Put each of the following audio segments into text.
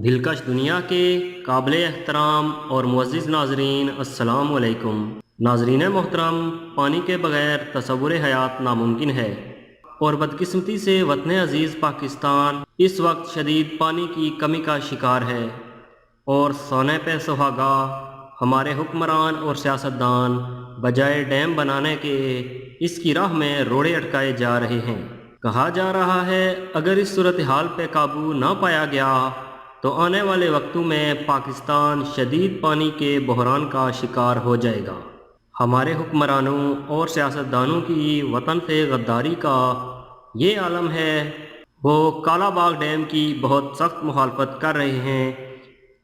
دلکش دنیا کے قابل احترام اور معزز ناظرین، السلام علیکم۔ ناظرین محترم، پانی کے بغیر تصور حیات ناممکن ہے اور بدقسمتی سے وطن عزیز پاکستان اس وقت شدید پانی کی کمی کا شکار ہے، اور سونے پہ سہاگا ہمارے حکمران اور سیاستدان بجائے ڈیم بنانے کے اس کی راہ میں روڑے اٹکائے جا رہے ہیں۔ کہا جا رہا ہے اگر اس صورتحال پہ قابو نہ پایا گیا تو آنے والے وقتوں میں پاکستان شدید پانی کے بحران کا شکار ہو جائے گا۔ ہمارے حکمرانوں اور سیاستدانوں کی وطن سے غداری کا یہ عالم ہے، وہ کالا باغ ڈیم کی بہت سخت مخالفت کر رہے ہیں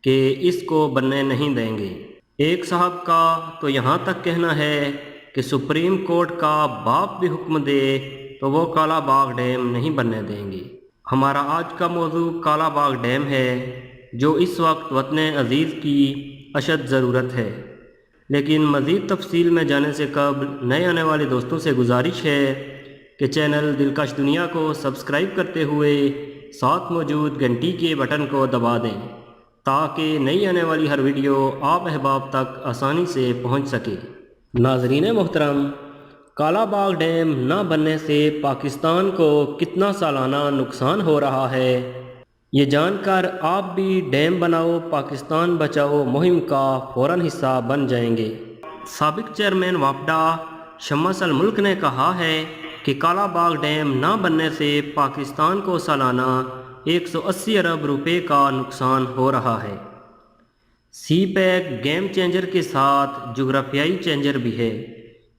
کہ اس کو بننے نہیں دیں گے۔ ایک صاحب کا تو یہاں تک کہنا ہے کہ سپریم کورٹ کا باپ بھی حکم دے تو وہ کالا باغ ڈیم نہیں بننے دیں گے۔ ہمارا آج کا موضوع کالا باغ ڈیم ہے، جو اس وقت وطن عزیز کی اشد ضرورت ہے۔ لیکن مزید تفصیل میں جانے سے قبل نئے آنے والے دوستوں سے گزارش ہے کہ چینل دلکش دنیا کو سبسکرائب کرتے ہوئے ساتھ موجود گھنٹی کے بٹن کو دبا دیں تاکہ نئی آنے والی ہر ویڈیو آپ احباب تک آسانی سے پہنچ سکے۔ ناظرین محترم، کالا باغ ڈیم نہ بننے سے پاکستان کو کتنا سالانہ نقصان ہو رہا ہے، یہ جان کر آپ بھی ڈیم بناؤ پاکستان بچاؤ مہم کا فوراً حصہ بن جائیں گے۔ سابق چیئرمین واپڈا شمس الملک نے کہا ہے کہ کالا باغ ڈیم نہ بننے سے پاکستان کو سالانہ 180 ارب روپے کا نقصان ہو رہا ہے۔ سی پیک گیم چینجر کے ساتھ جغرافیائی چینجر بھی ہے۔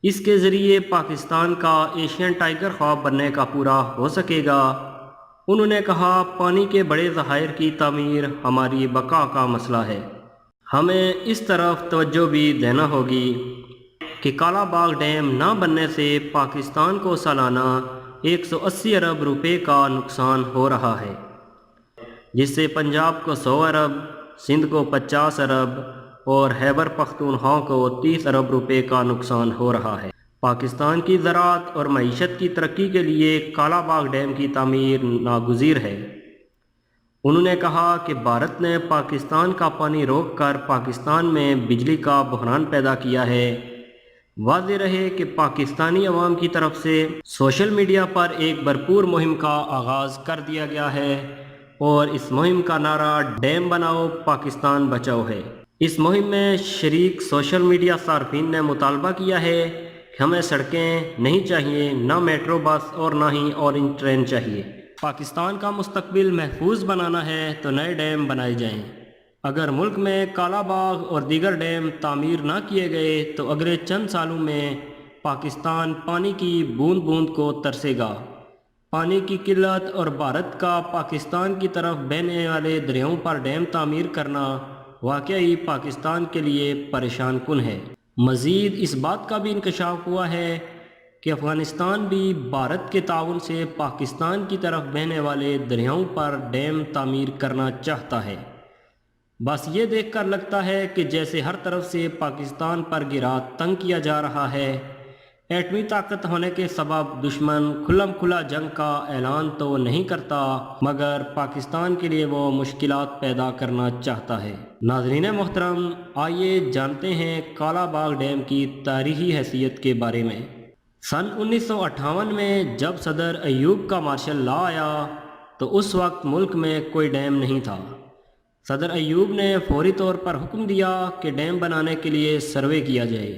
اس کے ذریعے پاکستان کا ایشین ٹائیگر خواب بننے کا پورا ہو سکے گا۔ انہوں نے کہا پانی کے بڑے ذخائر کی تعمیر ہماری بقا کا مسئلہ ہے۔ ہمیں اس طرف توجہ بھی دینا ہوگی کہ کالا باغ ڈیم نہ بننے سے پاکستان کو سالانہ 180 ارب روپے کا نقصان ہو رہا ہے، جس سے پنجاب کو 100 ارب، سندھ کو 50 ارب اور خیبر پختونخوا کو 30 ارب روپے کا نقصان ہو رہا ہے۔ پاکستان کی زراعت اور معیشت کی ترقی کے لیے کالا باغ ڈیم کی تعمیر ناگزیر ہے۔ انہوں نے کہا کہ بھارت نے پاکستان کا پانی روک کر پاکستان میں بجلی کا بحران پیدا کیا ہے۔ واضح رہے کہ پاکستانی عوام کی طرف سے سوشل میڈیا پر ایک بھرپور مہم کا آغاز کر دیا گیا ہے، اور اس مہم کا نعرہ ڈیم بناؤ پاکستان بچاؤ ہے۔ اس مہم میں شریک سوشل میڈیا صارفین نے مطالبہ کیا ہے کہ ہمیں سڑکیں نہیں چاہیے، نہ میٹرو بس اور نہ ہی اورنج ٹرین چاہیے۔ پاکستان کا مستقبل محفوظ بنانا ہے تو نئے ڈیم بنائے جائیں۔ اگر ملک میں کالا باغ اور دیگر ڈیم تعمیر نہ کیے گئے تو اگلے چند سالوں میں پاکستان پانی کی بوند بوند کو ترسے گا۔ پانی کی قلت اور بھارت کا پاکستان کی طرف بہنے والے دریاؤں پر ڈیم تعمیر کرنا واقعی پاکستان کے لیے پریشان کن ہے۔ مزید اس بات کا بھی انکشاف ہوا ہے کہ افغانستان بھی بھارت کے تعاون سے پاکستان کی طرف بہنے والے دریاؤں پر ڈیم تعمیر کرنا چاہتا ہے۔ بس یہ دیکھ کر لگتا ہے کہ جیسے ہر طرف سے پاکستان پر گھیرا تنگ کیا جا رہا ہے۔ ایٹمی طاقت ہونے کے سبب دشمن کھلم کھلا جنگ کا اعلان تو نہیں کرتا، مگر پاکستان کے لیے وہ مشکلات پیدا کرنا چاہتا ہے۔ ناظرین محترم، آئیے جانتے ہیں کالا باغ ڈیم کی تاریخی حیثیت کے بارے میں۔ سن 1958 میں جب صدر ایوب کا مارشل لا آیا تو اس وقت ملک میں کوئی ڈیم نہیں تھا۔ صدر ایوب نے فوری طور پر حکم دیا کہ ڈیم بنانے کے لیے سروے کیا جائے۔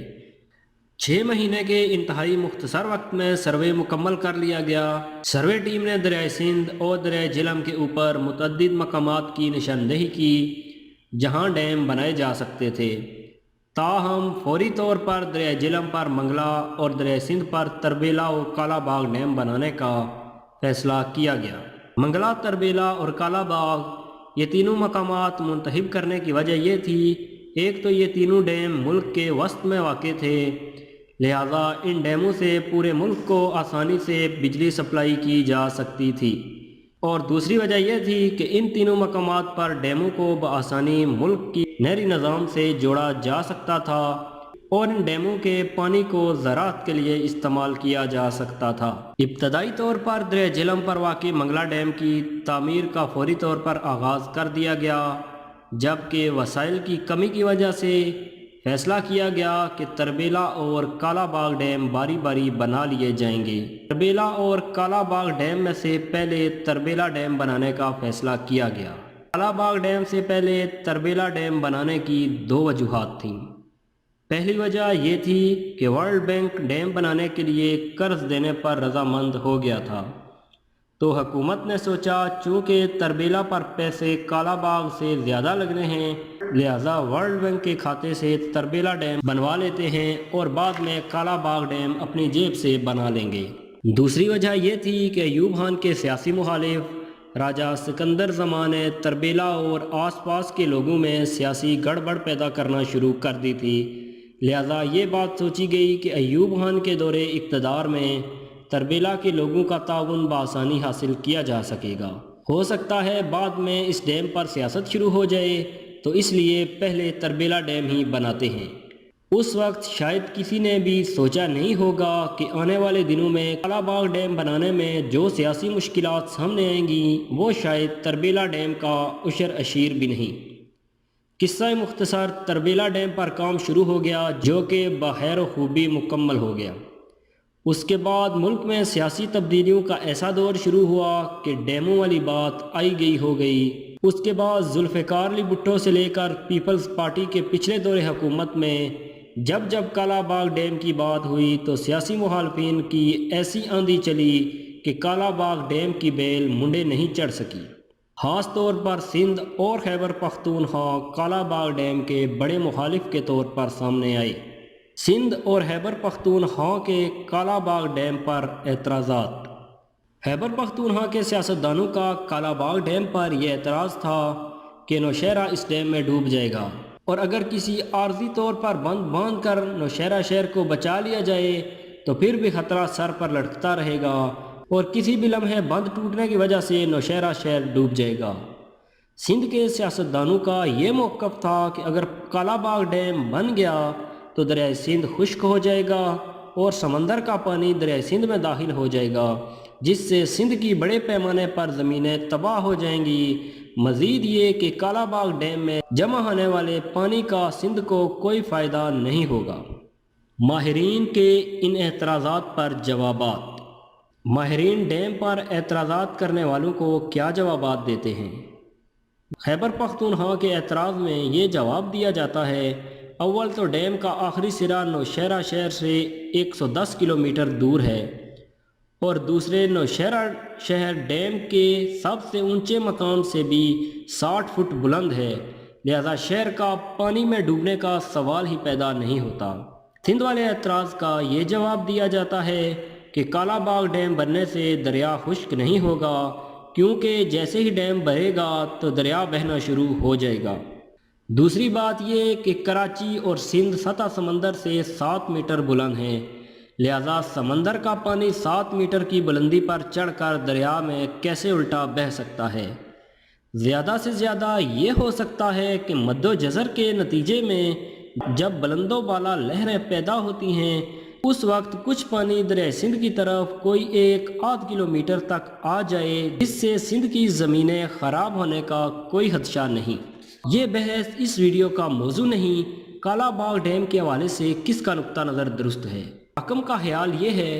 6 مہینے کے انتہائی مختصر وقت میں سروے مکمل کر لیا گیا۔ سروے ٹیم نے دریائے سندھ اور دریائے جہلم کے اوپر متعدد مقامات کی نشاندہی کی جہاں ڈیم بنائے جا سکتے تھے، تاہم فوری طور پر دریائے جہلم پر منگلا اور دریائے سندھ پر تربیلا و کالا باغ ڈیم بنانے کا فیصلہ کیا گیا۔ منگلا، تربیلا اور کالا باغ، یہ تینوں مقامات منتخب کرنے کی وجہ یہ تھی، ایک تو یہ تینوں ڈیم ملک کے وسط میں واقع تھے، لہذا ان ڈیموں سے پورے ملک کو آسانی سے بجلی سپلائی کی جا سکتی تھی، اور دوسری وجہ یہ تھی کہ ان تینوں مقامات پر ڈیموں کو بآسانی ملک کی نہری نظام سے جوڑا جا سکتا تھا۔ اور ان ڈیموں کے پانی کو زراعت کے لیے استعمال کیا جا سکتا تھا۔ ابتدائی طور پر دریائے جہلم پر واقع منگلا ڈیم کی تعمیر کا فوری طور پر آغاز کر دیا گیا، جبکہ وسائل کی کمی کی وجہ سے فیصلہ کیا گیا کہ تربیلا اور کالا باغ ڈیم باری باری بنا لیے جائیں گے۔ تربیلا اور کالا باغ ڈیم میں سے پہلے تربیلا ڈیم بنانے کا فیصلہ کیا گیا۔ کالا باغ ڈیم سے پہلے تربیلا ڈیم بنانے کی دو وجوہات تھیں۔ پہلی وجہ یہ تھی کہ ورلڈ بینک ڈیم بنانے کے لیے قرض دینے پر رضامند ہو گیا تھا، تو حکومت نے سوچا چونکہ تربیلا پر پیسے کالا باغ سے زیادہ لگنے ہیں، لہذا ورلڈ بینک کے کھاتے سے تربیلا ڈیم بنوا لیتے ہیں اور بعد میں کالا باغ ڈیم اپنی جیب سے بنا لیں گے۔ دوسری وجہ یہ تھی کہ ایوب خان کے سیاسی مخالف راجہ سکندر زمان نے تربیلا اور آس پاس کے لوگوں میں سیاسی گڑبڑ پیدا کرنا شروع کر دی تھی، لہذا یہ بات سوچی گئی کہ ایوب خان کے دور اقتدار میں تربیلا کے لوگوں کا تعاون بآسانی حاصل کیا جا سکے گا۔ ہو سکتا ہے بعد میں اس ڈیم پر سیاست شروع ہو جائے، تو اس لیے پہلے تربیلا ڈیم ہی بناتے ہیں۔ اس وقت شاید کسی نے بھی سوچا نہیں ہوگا کہ آنے والے دنوں میں کالا باغ ڈیم بنانے میں جو سیاسی مشکلات سامنے آئیں گی وہ شاید تربیلا ڈیم کا عشر اشیر بھی نہیں۔ قصہ مختصر، تربیلا ڈیم پر کام شروع ہو گیا جو کہ بخیر و خوبی مکمل ہو گیا۔ اس کے بعد ملک میں سیاسی تبدیلیوں کا ایسا دور شروع ہوا کہ ڈیموں والی بات آئی گئی ہو گئی۔ اس کے بعد ذوالفقار علی بھٹو سے لے کر پیپلز پارٹی کے پچھلے دور حکومت میں جب کالا باغ ڈیم کی بات ہوئی تو سیاسی مخالفین کی ایسی آندھی چلی کہ کالا باغ ڈیم کی بیل منڈے نہیں چڑھ سکی۔ خاص طور پر سندھ اور خیبر پختونخوا کالا باغ ڈیم کے بڑے مخالف کے طور پر سامنے آئے۔ سندھ اور خیبر پختونخوا کے کالا باغ ڈیم پر اعتراضات۔ خیبر پختونخوا کے سیاستدانوں کا کالا باغ ڈیم پر یہ اعتراض تھا کہ نوشہرہ اس ڈیم میں ڈوب جائے گا، اور اگر کسی عارضی طور پر بند باندھ کر نوشہرہ شہر کو بچا لیا جائے تو پھر بھی خطرہ سر پر لٹکتا رہے گا، اور کسی بھی لمحے بند ٹوٹنے کی وجہ سے نوشہرہ شہر ڈوب جائے گا۔ سندھ کے سیاستدانوں کا یہ موقف تھا کہ اگر کالا باغ ڈیم بن گیا تو دریائے سندھ خشک ہو جائے گا اور سمندر کا پانی دریائے سندھ میں داخل ہو جائے گا، جس سے سندھ کی بڑے پیمانے پر زمینیں تباہ ہو جائیں گی۔ مزید یہ کہ کالا باغ ڈیم میں جمع ہونے والے پانی کا سندھ کو کوئی فائدہ نہیں ہوگا۔ ماہرین کے ان اعتراضات پر جوابات۔ ماہرین ڈیم پر اعتراضات کرنے والوں کو کیا جوابات دیتے ہیں؟ خیبر پختونخوا کے اعتراض میں یہ جواب دیا جاتا ہے، اول تو ڈیم کا آخری سرا نوشہرہ شہر سے 110 کلومیٹر دور ہے، اور دوسرے نوشہرہ شہر ڈیم کے سب سے اونچے مقام سے بھی 60 فٹ بلند ہے، لہذا شہر کا پانی میں ڈوبنے کا سوال ہی پیدا نہیں ہوتا۔ سندھ والے اعتراض کا یہ جواب دیا جاتا ہے کہ کالا باغ ڈیم بننے سے دریا خشک نہیں ہوگا، کیونکہ جیسے ہی ڈیم بڑھے گا تو دریا بہنا شروع ہو جائے گا۔ دوسری بات یہ کہ کراچی اور سندھ سطح سمندر سے 7 میٹر بلند ہیں، لہذا سمندر کا پانی 7 میٹر کی بلندی پر چڑھ کر دریا میں کیسے الٹا بہہ سکتا ہے؟ زیادہ سے زیادہ یہ ہو سکتا ہے کہ مد و جزر کے نتیجے میں جب بلند و بالا لہریں پیدا ہوتی ہیں اس وقت کچھ پانی دریائے سندھ کی طرف کوئی 1-8 کلومیٹر تک آ جائے، جس سے سندھ کی زمینیں خراب ہونے کا کوئی خدشہ نہیں۔ یہ بحث اس ویڈیو کا موضوع نہیں۔ کالا باغ ڈیم کے حوالے سے کس کا نقطہ نظر درست ہے؟ حکم کا خیال یہ ہے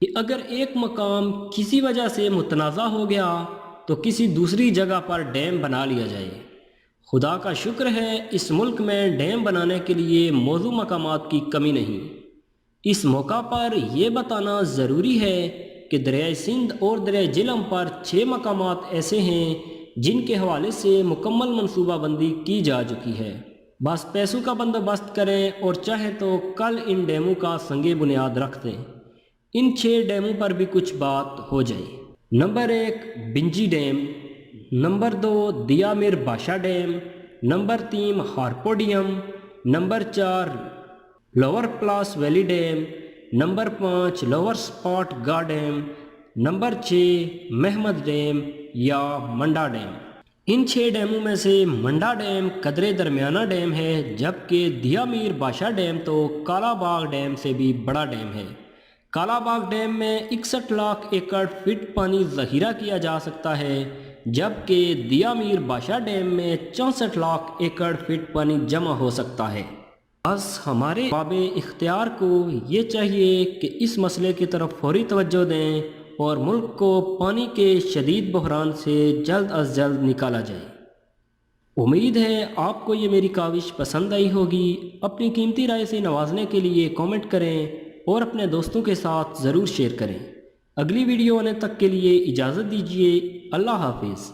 کہ اگر ایک مقام کسی وجہ سے متنازع ہو گیا تو کسی دوسری جگہ پر ڈیم بنا لیا جائے۔ خدا کا شکر ہے اس ملک میں ڈیم بنانے کے لیے موزوں مقامات کی کمی نہیں۔ اس موقع پر یہ بتانا ضروری ہے کہ دریائے سندھ اور دریائے جہلم پر 6 مقامات ایسے ہیں جن کے حوالے سے مکمل منصوبہ بندی کی جا چکی ہے، بس پیسوں کا بندوبست کریں اور چاہے تو کل ان ڈیموں کا سنگ بنیاد رکھ دیں۔ ان 6 ڈیموں پر بھی کچھ بات ہو جائے۔ Number 1 Banerjee dam, number 2 Diamer Bhasha dam, number 3 Harpo dam, number 4 lower Palas valley dam, number 5 lower Spat Gah dam, number 6 Mohmand dam یا منڈا ڈیم۔ ان 6 ڈیموں میں سے منڈا ڈیم قدرے درمیانہ ڈیم ہے، جبکہ دیا میر بادشاہ ڈیم تو کالا باغ ڈیم سے بھی بڑا ڈیم ہے۔ کالا باغ ڈیم میں 61 لاکھ ایکڑ فٹ پانی ذخیرہ کیا جا سکتا ہے، جبکہ دیا میر بادشاہ ڈیم میں 64 لاکھ ایکڑ فٹ پانی جمع ہو سکتا ہے۔ بس ہمارے باب اختیار کو یہ چاہیے کہ اس مسئلے کی طرف فوری توجہ دیں اور ملک کو پانی کے شدید بحران سے جلد از جلد نکالا جائے۔ امید ہے آپ کو یہ میری کاوش پسند آئی ہوگی۔ اپنی قیمتی رائے سے نوازنے کے لیے کامنٹ کریں اور اپنے دوستوں کے ساتھ ضرور شیئر کریں۔ اگلی ویڈیو آنے تک کے لیے اجازت دیجیے۔ اللہ حافظ۔